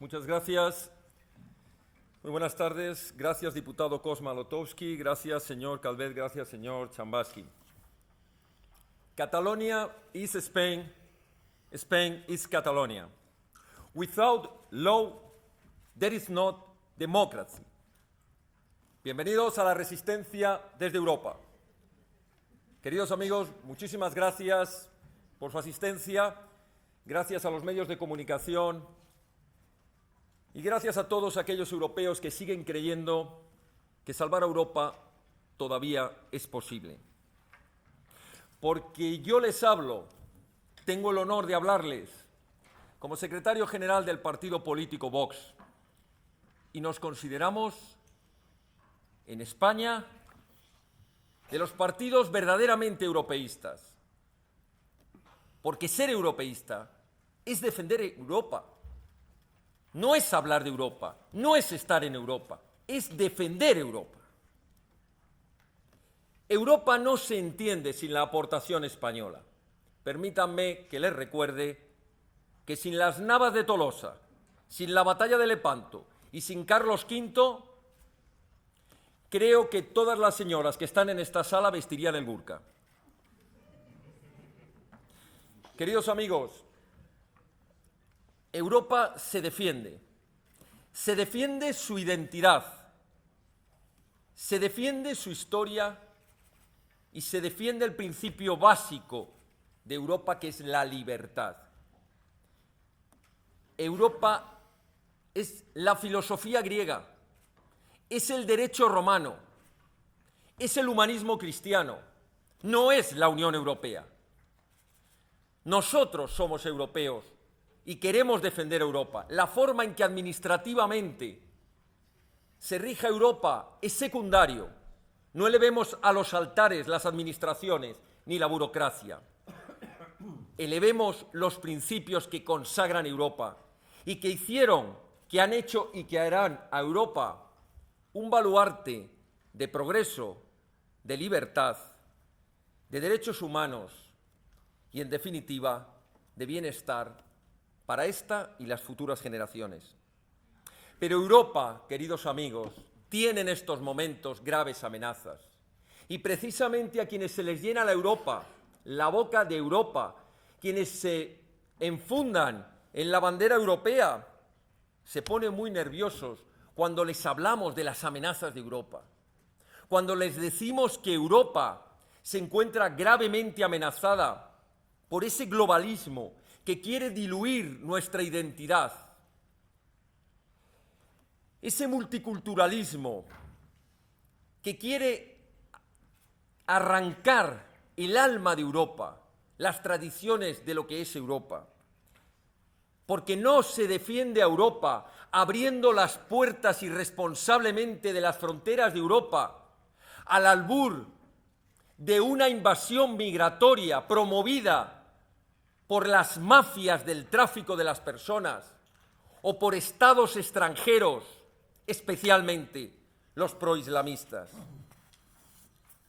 Muchas gracias. Muy buenas tardes. Gracias, diputado Kosma Lotowski. Gracias, señor Calvet. Gracias, señor Chambaski. Catalonia is Spain. Spain is Catalonia. Without law, there is not democracy. Bienvenidos a la Resistencia desde Europa. Queridos amigos, muchísimas gracias por su asistencia. Gracias a los medios de comunicación. Y gracias a todos aquellos europeos que siguen creyendo que salvar a Europa todavía es posible. Porque yo les hablo, tengo el honor de hablarles como secretario general del partido político Vox. Y nos consideramos en España de los partidos verdaderamente europeístas. Porque ser europeísta es defender Europa. No es hablar de Europa, no es estar en Europa, es defender Europa. Europa no se entiende sin la aportación española. Permítanme que les recuerde que sin las Navas de Tolosa, sin la batalla de Lepanto y sin Carlos V, creo que todas las señoras que están en esta sala vestirían el burka. Queridos amigos, Europa se defiende su identidad, se defiende su historia y se defiende el principio básico de Europa, que es la libertad. Europa es la filosofía griega, es el derecho romano, es el humanismo cristiano, no es la Unión Europea. Nosotros somos europeos y queremos defender Europa. La forma en que administrativamente se rija Europa es secundario. No elevemos a los altares las administraciones ni la burocracia. Elevemos los principios que consagran Europa y que hicieron, que han hecho y que harán a Europa un baluarte de progreso, de libertad, de derechos humanos y, en definitiva, de bienestar para esta y las futuras generaciones. Pero Europa, queridos amigos, tiene en estos momentos graves amenazas. Y precisamente a quienes se les llena la boca de Europa, quienes se enfundan en la bandera europea, se ponen muy nerviosos cuando les hablamos de las amenazas de Europa. Cuando les decimos que Europa se encuentra gravemente amenazada por ese globalismo que quiere diluir nuestra identidad. Ese multiculturalismo que quiere arrancar el alma de Europa, las tradiciones de lo que es Europa. Porque no se defiende a Europa abriendo las puertas irresponsablemente de las fronteras de Europa al albur de una invasión migratoria promovida por las mafias del tráfico de las personas o por estados extranjeros, especialmente los proislamistas.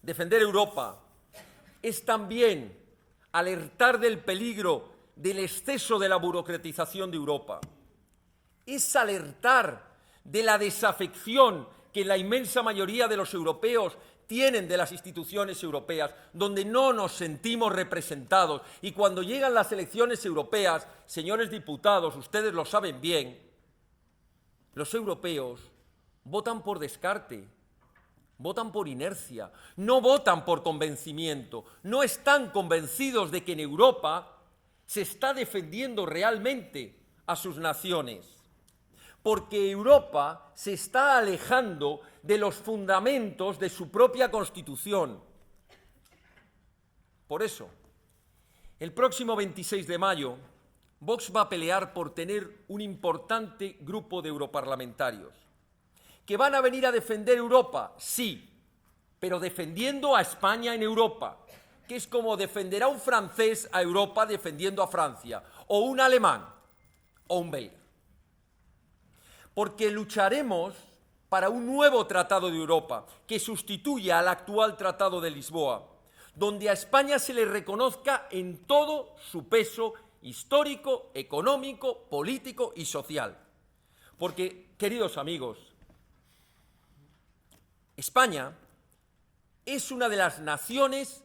Defender Europa es también alertar del peligro del exceso de la burocratización de Europa. Es alertar de la desafección que la inmensa mayoría de los europeos tienen de las instituciones europeas, donde no nos sentimos representados. Y cuando llegan las elecciones europeas, señores diputados, ustedes lo saben bien, los europeos votan por descarte, votan por inercia, no votan por convencimiento, no están convencidos de que en Europa se está defendiendo realmente a sus naciones. Porque Europa se está alejando de los fundamentos de su propia Constitución. Por eso, el próximo 26 de mayo, Vox va a pelear por tener un importante grupo de europarlamentarios que van a venir a defender Europa, sí, pero defendiendo a España en Europa, que es como defenderá un francés a Europa defendiendo a Francia, o un alemán, o un belga. Porque lucharemos para un nuevo Tratado de Europa que sustituya al actual Tratado de Lisboa, donde a España se le reconozca en todo su peso histórico, económico, político y social. Porque, queridos amigos, España es una de las naciones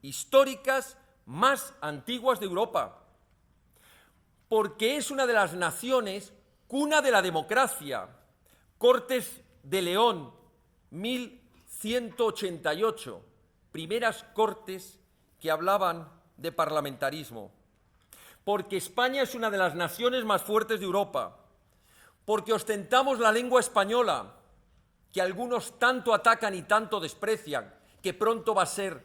históricas más antiguas de Europa, porque es una de las naciones cuna de la democracia. Cortes de León, 1188, primeras cortes que hablaban de parlamentarismo. Porque España es una de las naciones más fuertes de Europa, porque ostentamos la lengua española, que algunos tanto atacan y tanto desprecian, que pronto va a ser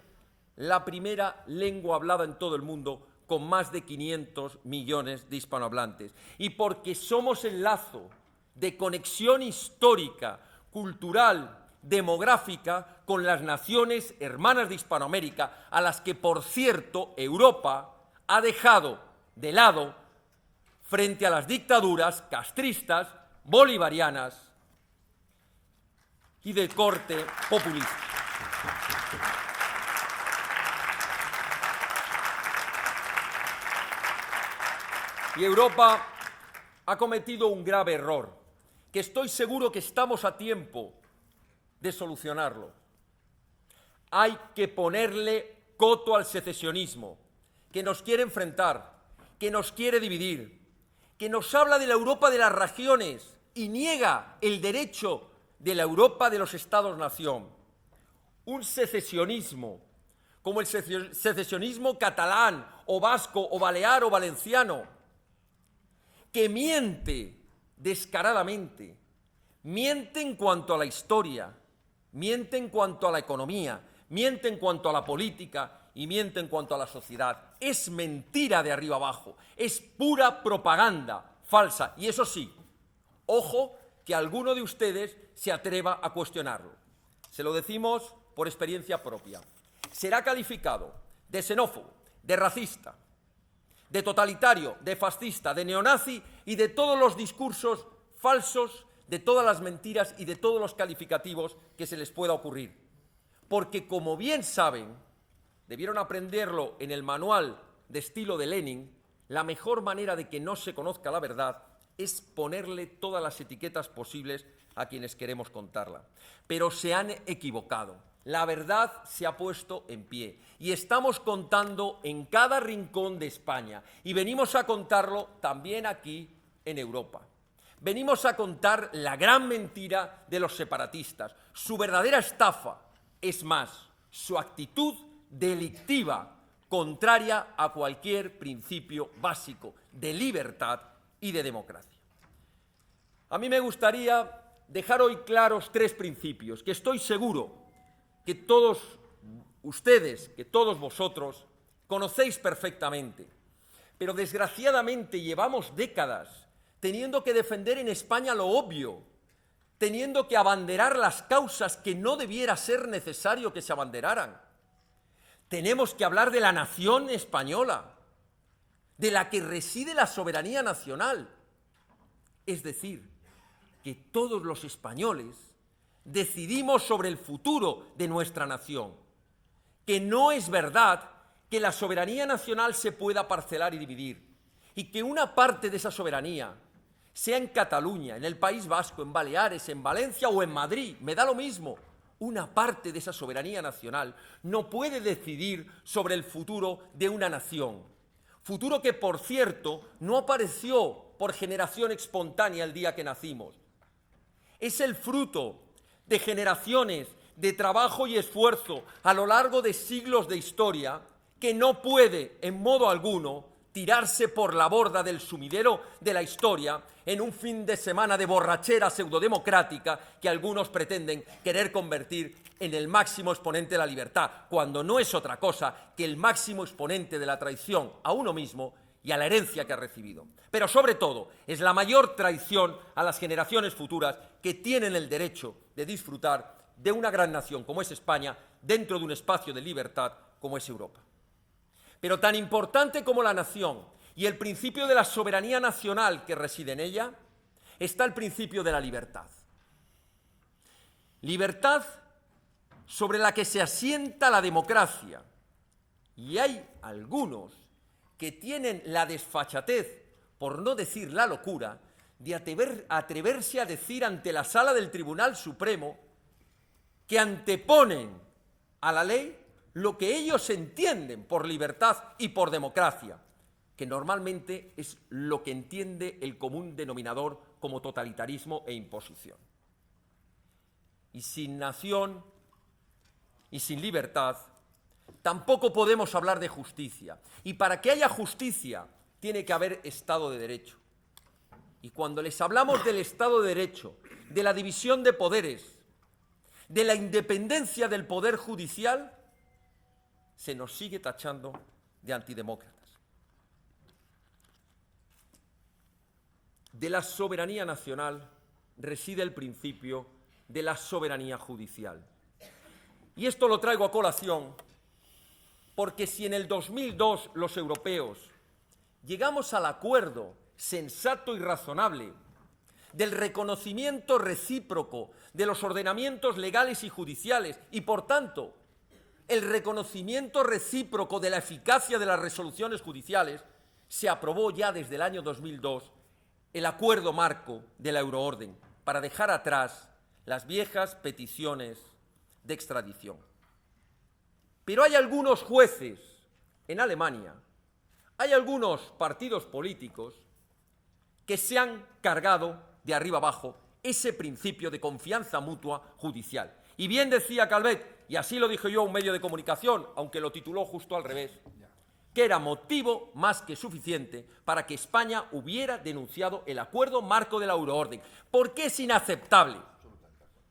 la primera lengua hablada en todo el mundo, con más de 500 millones de hispanohablantes. Y porque somos el lazo de conexión histórica, cultural, demográfica, con las naciones hermanas de Hispanoamérica, a las que, por cierto, Europa ha dejado de lado frente a las dictaduras castristas, bolivarianas y de corte populista. Y Europa ha cometido un grave error, que estoy seguro que estamos a tiempo de solucionarlo. Hay que ponerle coto al secesionismo, que nos quiere enfrentar, que nos quiere dividir, que nos habla de la Europa de las regiones y niega el derecho de la Europa de los Estados-nación. Un secesionismo, como el secesionismo catalán, o vasco, o balear, o valenciano, que miente descaradamente, miente en cuanto a la historia, miente en cuanto a la economía, miente en cuanto a la política y miente en cuanto a la sociedad. Es mentira de arriba abajo, es pura propaganda falsa. Y eso sí, ojo que alguno de ustedes se atreva a cuestionarlo. Se lo decimos por experiencia propia. Será calificado de xenófobo, de racista, de totalitario, de fascista, de neonazi y de todos los discursos falsos, de todas las mentiras y de todos los calificativos que se les pueda ocurrir. Porque, como bien saben, debieron aprenderlo en el manual de estilo de Lenin, la mejor manera de que no se conozca la verdad es ponerle todas las etiquetas posibles a quienes queremos contarla. Pero se han equivocado. La verdad se ha puesto en pie y estamos contando en cada rincón de España y venimos a contarlo también aquí en Europa. Venimos a contar la gran mentira de los separatistas, su verdadera estafa, es más, su actitud delictiva, contraria a cualquier principio básico de libertad y de democracia. A mí me gustaría dejar hoy claros 3 principios que estoy seguro que todos ustedes, que todos vosotros conocéis perfectamente, pero desgraciadamente llevamos décadas teniendo que defender en España lo obvio, teniendo que abanderar las causas que no debiera ser necesario que se abanderaran. Tenemos que hablar de la nación española, de la que reside la soberanía nacional, es decir, que todos los españoles decidimos sobre el futuro de nuestra nación, que no es verdad que la soberanía nacional se pueda parcelar y dividir, y que una parte de esa soberanía sea en Cataluña, en el País Vasco, en Baleares, en Valencia o en Madrid, me da lo mismo. Una parte de esa soberanía nacional no puede decidir sobre el futuro de una nación. Futuro que, por cierto, no apareció por generación espontánea el día que nacimos. Es el fruto de generaciones de trabajo y esfuerzo a lo largo de siglos de historia que no puede, en modo alguno, tirarse por la borda del sumidero de la historia en un fin de semana de borrachera pseudodemocrática que algunos pretenden querer convertir en el máximo exponente de la libertad, cuando no es otra cosa que el máximo exponente de la traición a uno mismo y a la herencia que ha recibido. Pero sobre todo es la mayor traición a las generaciones futuras que tienen el derecho de disfrutar de una gran nación como es España dentro de un espacio de libertad como es Europa. Pero tan importante como la nación y el principio de la soberanía nacional que reside en ella, está el principio de la libertad. Libertad sobre la que se asienta la democracia. Y hay algunos que tienen la desfachatez, por no decir la locura, de atreverse a decir ante la sala del Tribunal Supremo que anteponen a la ley lo que ellos entienden por libertad y por democracia, que normalmente es lo que entiende el común denominador como totalitarismo e imposición. Y sin nación y sin libertad tampoco podemos hablar de justicia. Y para que haya justicia tiene que haber Estado de Derecho. Y cuando les hablamos del Estado de Derecho, de la división de poderes, de la independencia del Poder Judicial, se nos sigue tachando de antidemócratas. De la soberanía nacional reside el principio de la soberanía judicial. Y esto lo traigo a colación porque si en el 2002 los europeos llegamos al acuerdo sensato y razonable del reconocimiento recíproco de los ordenamientos legales y judiciales y, por tanto, el reconocimiento recíproco de la eficacia de las resoluciones judiciales, se aprobó ya desde el año 2002 el acuerdo marco de la euroorden para dejar atrás las viejas peticiones de extradición. Pero hay algunos jueces en Alemania, hay algunos partidos políticos que se han cargado de arriba abajo ese principio de confianza mutua judicial. Y bien decía Calvet, y así lo dije yo a un medio de comunicación, aunque lo tituló justo al revés, que era motivo más que suficiente para que España hubiera denunciado el acuerdo marco de la euroorden. Porque es inaceptable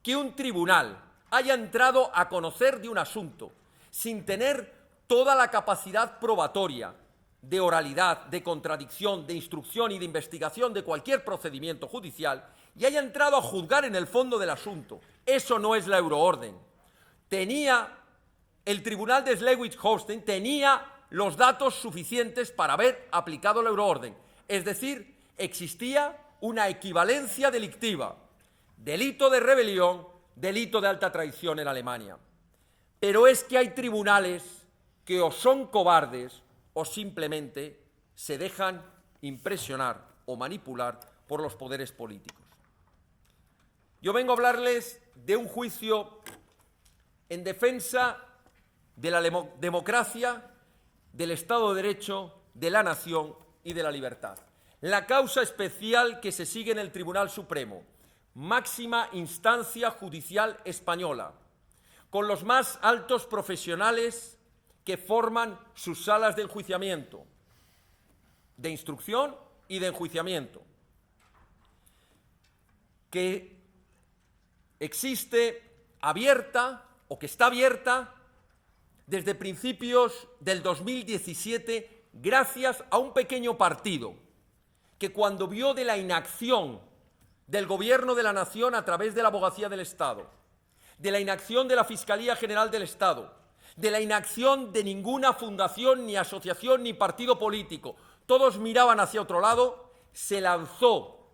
que un tribunal haya entrado a conocer de un asunto sin tener toda la capacidad probatoria de oralidad, de contradicción, de instrucción y de investigación de cualquier procedimiento judicial y haya entrado a juzgar en el fondo del asunto. Eso no es la euroorden. El tribunal de Schleswig-Holstein tenía los datos suficientes para haber aplicado la euroorden. Es decir, existía una equivalencia delictiva, delito de rebelión, delito de alta traición en Alemania. Pero es que hay tribunales que o son cobardes o simplemente se dejan impresionar o manipular por los poderes políticos. Yo vengo a hablarles de un juicio en defensa de la democracia, del Estado de Derecho, de la nación y de la libertad. La causa especial que se sigue en el Tribunal Supremo, máxima instancia judicial española, con los más altos profesionales que forman sus salas de enjuiciamiento, de instrucción y de enjuiciamiento, que existe abierta o que está abierta desde principios del 2017 gracias a un pequeño partido que cuando vio de la inacción del Gobierno de la Nación a través de la Abogacía del Estado, de la inacción de la Fiscalía General del Estado, de la inacción de ninguna fundación, ni asociación, ni partido político, todos miraban hacia otro lado,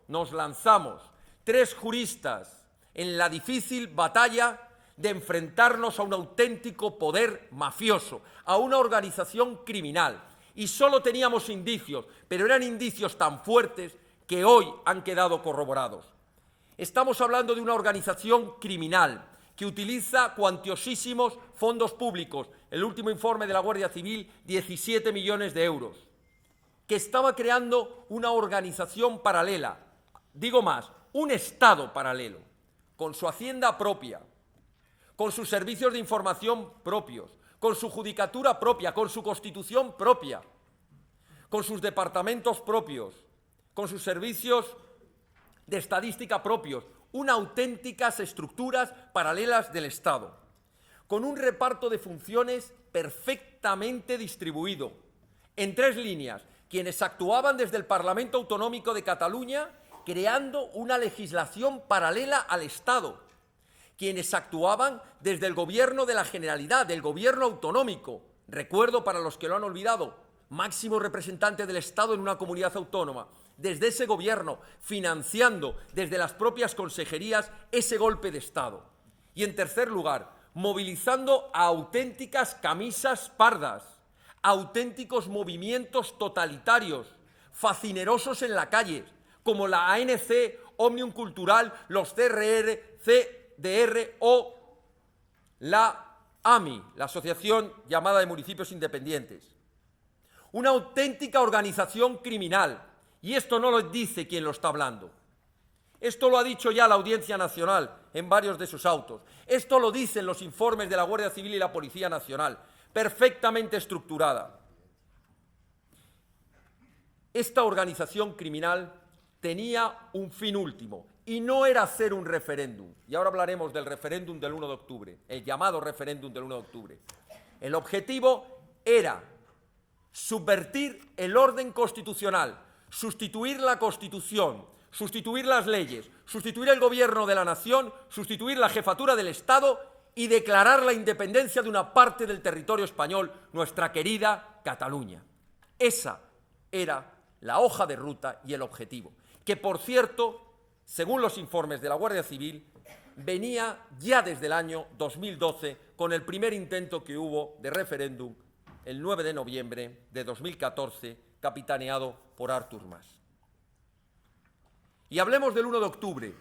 nos lanzamos, 3 juristas en la difícil batalla de enfrentarnos a un auténtico poder mafioso, a una organización criminal. Y solo teníamos indicios, pero eran indicios tan fuertes que hoy han quedado corroborados. Estamos hablando de una organización criminal que utiliza cuantiosísimos fondos públicos, el último informe de la Guardia Civil, 17 millones de euros, que estaba creando una organización paralela, digo más, un Estado paralelo, con su hacienda propia, con sus servicios de información propios, con su judicatura propia, con su constitución propia, con sus departamentos propios, con sus servicios de estadística propios, unas auténticas estructuras paralelas del Estado, con un reparto de funciones perfectamente distribuido, en 3 líneas, quienes actuaban desde el Parlamento Autonómico de Cataluña, creando una legislación paralela al Estado, quienes actuaban desde el Gobierno de la Generalidad, del Gobierno autonómico, recuerdo para los que lo han olvidado, máximo representante del Estado en una comunidad autónoma, desde ese gobierno, financiando desde las propias consejerías ese golpe de Estado. Y en tercer lugar, movilizando a auténticas camisas pardas, auténticos movimientos totalitarios, facinerosos en la calle, como la ANC, Òmnium Cultural, los CRR, CDR o la AMI, la Asociación llamada de Municipios Independientes. Una auténtica organización criminal, y esto no lo dice quien lo está hablando. Esto lo ha dicho ya la Audiencia Nacional en varios de sus autos. Esto lo dicen los informes de la Guardia Civil y la Policía Nacional, perfectamente estructurada. Esta organización criminal tenía un fin último, y no era hacer un referéndum. Y ahora hablaremos del referéndum del 1 de octubre, el llamado referéndum del 1 de octubre. El objetivo era subvertir el orden constitucional, sustituir la Constitución, sustituir las leyes, sustituir el gobierno de la nación, sustituir la jefatura del Estado y declarar la independencia de una parte del territorio español, nuestra querida Cataluña. Esa era la hoja de ruta y el objetivo, que por cierto, según los informes de la Guardia Civil, venía ya desde el año 2012 con el primer intento que hubo de referéndum el 9 de noviembre de 2014, capitaneado por Artur Mas. Y hablemos del 1 de octubre.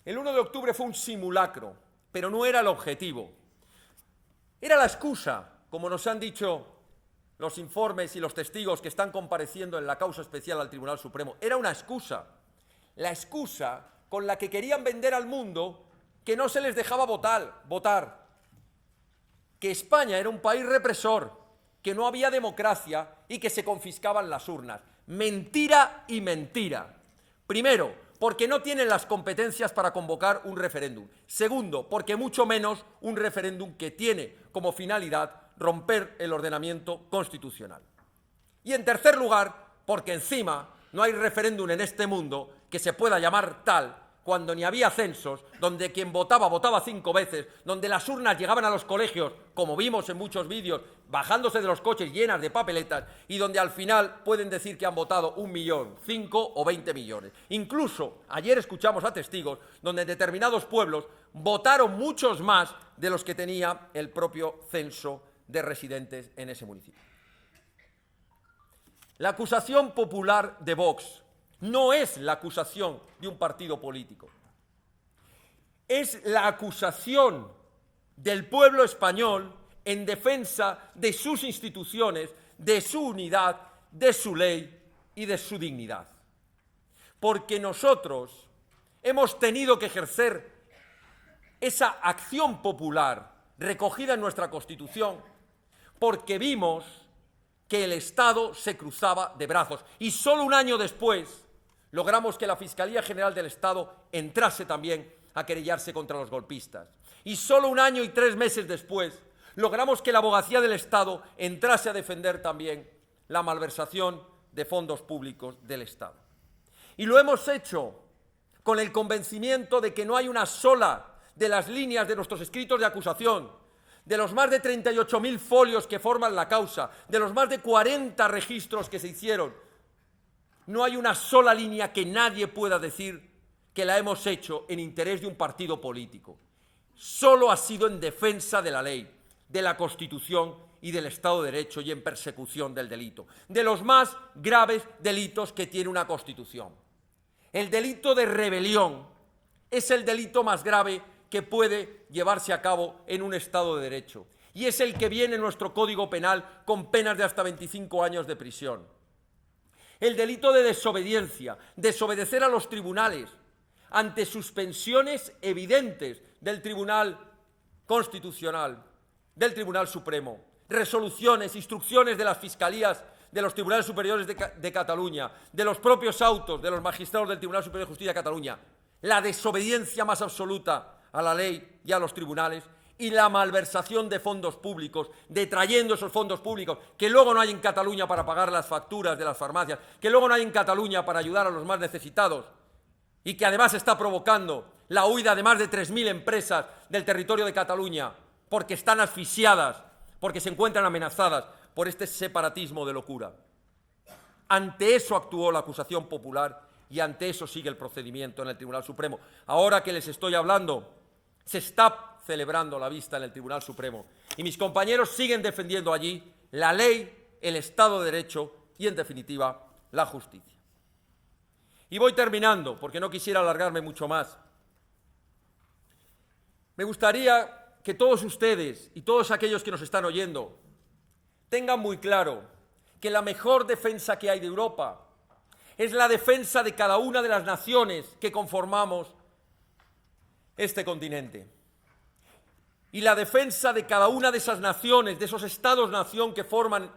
El 1 de octubre fue un simulacro, pero no era el objetivo. Era la excusa, como nos han dicho los informes y los testigos que están compareciendo en la causa especial al Tribunal Supremo. Era una excusa. La excusa con la que querían vender al mundo que no se les dejaba votar, que España era un país represor, que no había democracia y que se confiscaban las urnas. Mentira y mentira. Primero, porque no tienen las competencias para convocar un referéndum. Segundo, porque mucho menos un referéndum que tiene como finalidad romper el ordenamiento constitucional. Y en tercer lugar, porque encima no hay referéndum en este mundo que se pueda llamar tal cuando ni había censos, donde quien votaba, votaba 5 veces, donde las urnas llegaban a los colegios, como vimos en muchos vídeos, bajándose de los coches llenas de papeletas, y donde al final pueden decir que han votado 1 millón, 5 o 20 millones. Incluso, ayer escuchamos a testigos, donde en determinados pueblos votaron muchos más de los que tenía el propio censo de residentes en ese municipio. La acusación popular de Vox no es la acusación de un partido político. Es la acusación del pueblo español en defensa de sus instituciones, de su unidad, de su ley y de su dignidad. Porque nosotros hemos tenido que ejercer esa acción popular recogida en nuestra Constitución porque vimos que el Estado se cruzaba de brazos. Y solo un año después logramos que la Fiscalía General del Estado entrase también a querellarse contra los golpistas. Y solo 1 año y 3 meses después logramos que la Abogacía del Estado entrase a defender también la malversación de fondos públicos del Estado. Y lo hemos hecho con el convencimiento de que no hay una sola de las líneas de nuestros escritos de acusación, de los más de 38.000 folios que forman la causa, de los más de 40 registros que se hicieron, no hay una sola línea que nadie pueda decir que la hemos hecho en interés de un partido político. Solo ha sido en defensa de la ley, de la Constitución y del Estado de Derecho y en persecución del delito, de los más graves delitos que tiene una Constitución. El delito de rebelión es el delito más grave que puede llevarse a cabo en un Estado de Derecho y es el que viene en nuestro Código Penal con penas de hasta 25 años de prisión. El delito de desobediencia, desobedecer a los tribunales ante suspensiones evidentes del Tribunal Constitucional, del Tribunal Supremo, resoluciones, instrucciones de las fiscalías de los Tribunales Superiores de Cataluña, de los propios autos de los magistrados del Tribunal Superior de Justicia de Cataluña, la desobediencia más absoluta a la ley y a los tribunales y la malversación de fondos públicos, detrayendo esos fondos públicos que luego no hay en Cataluña para pagar las facturas de las farmacias, que luego no hay en Cataluña para ayudar a los más necesitados y que además está provocando la huida de más de 3.000 empresas del territorio de Cataluña porque están asfixiadas, porque se encuentran amenazadas por este separatismo de locura. Ante eso actuó la acusación popular y ante eso sigue el procedimiento en el Tribunal Supremo. Ahora que les estoy hablando, se está celebrando la vista en el Tribunal Supremo y mis compañeros siguen defendiendo allí la ley, el Estado de Derecho y, en definitiva, la justicia. Y voy terminando, porque no quisiera alargarme mucho más. Me gustaría que todos ustedes y todos aquellos que nos están oyendo tengan muy claro que la mejor defensa que hay de Europa es la defensa de cada una de las naciones que conformamos este continente. Y la defensa de cada una de esas naciones, de esos estados-nación que forman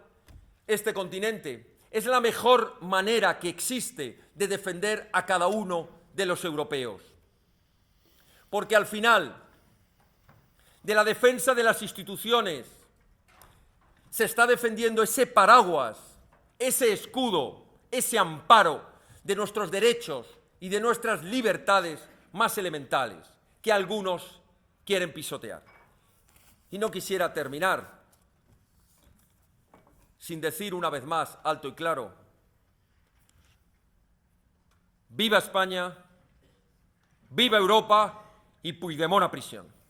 este continente, es la mejor manera que existe de defender a cada uno de los europeos. Porque al final, de la defensa de las instituciones, se está defendiendo ese paraguas, ese escudo, ese amparo de nuestros derechos y de nuestras libertades más elementales, que algunos quieren pisotear. Y no quisiera terminar sin decir una vez más, alto y claro, viva España, viva Europa y Puigdemont a prisión.